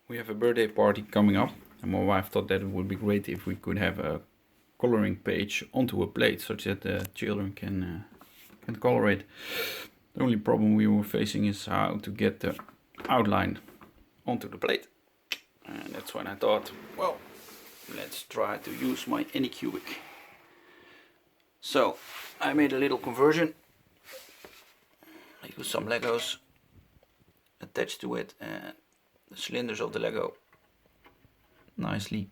We have a birthday party coming up, and my wife thought that it would be great if we could have a coloring page onto a plate, such that the children can color it. The only problem we were facing is how to get the outline onto the plate, and that's when I thought, well, let's try to use my Anycubic. So I made a little conversion. I used some Legos attached to it, and the cylinders of the Lego nicely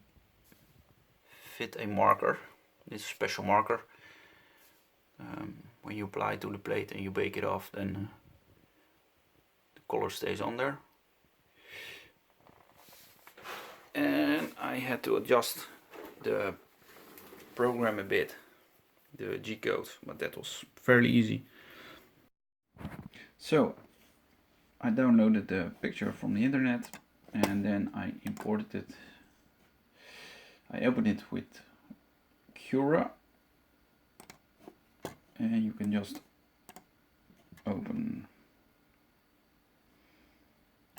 fit a marker. This is a special marker. When you apply it to the plate and you bake it off, then the color stays on there. And I had to adjust the program a bit, the G-code, but that was fairly easy. So I downloaded the picture from the internet, and then I imported it. I opened it with Cura, and you can just open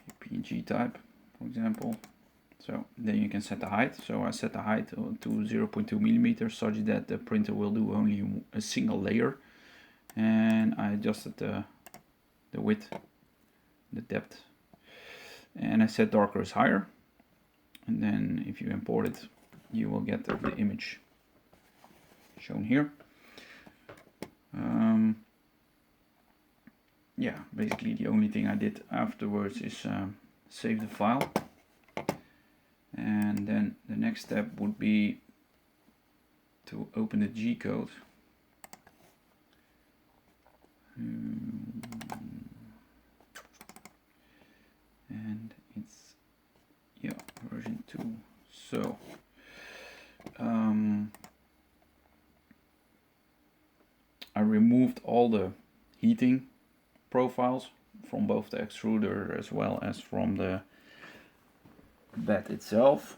a PNG type, for example. So then you can set the height. So I set the height to 0.2 millimeters, such that the printer will do only a single layer. And I adjusted the width, the depth, and I set darker as higher. And then if you import it, you will get the image shown here. Yeah, basically the only thing I did afterwards is save the file, and then the next step would be to open the G-code. And it's, yeah, version 2. So I removed all the heating profiles from both the extruder as well as from the bed itself,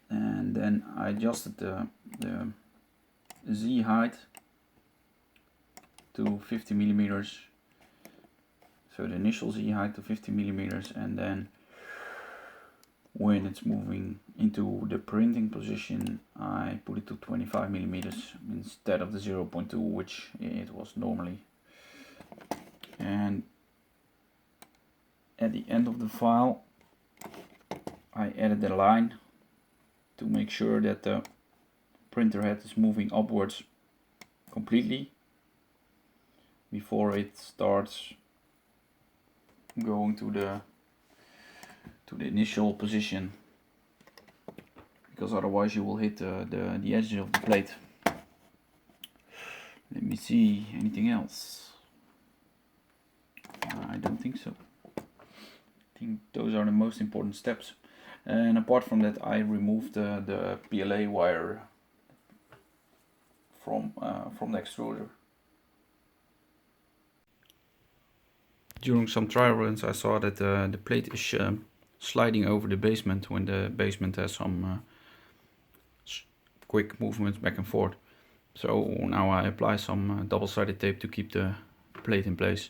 and then I adjusted the Z height to 50 millimeters, so the initial Z height to 50 millimeters, and then when it's moving into the printing position, I put it to 25 millimeters instead of the 0.2, which it was normally. And at the end of the file, I added a line to make sure that the printer head is moving upwards completely before it starts going to the initial position, because otherwise you will hit the edges of the plate. Let me see, anything else? I don't think so. I think those are the most important steps. And apart from that, I removed the PLA wire from the extruder. During some trial runs, I saw that the plate is sliding over the basement when the basement has some quick movements back and forth. So now I apply some double-sided tape to keep the plate in place.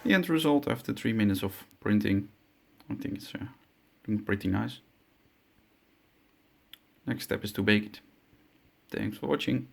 The end result after 3 minutes of printing, I think it's looking pretty nice. Next step is to bake it. Thanks for watching.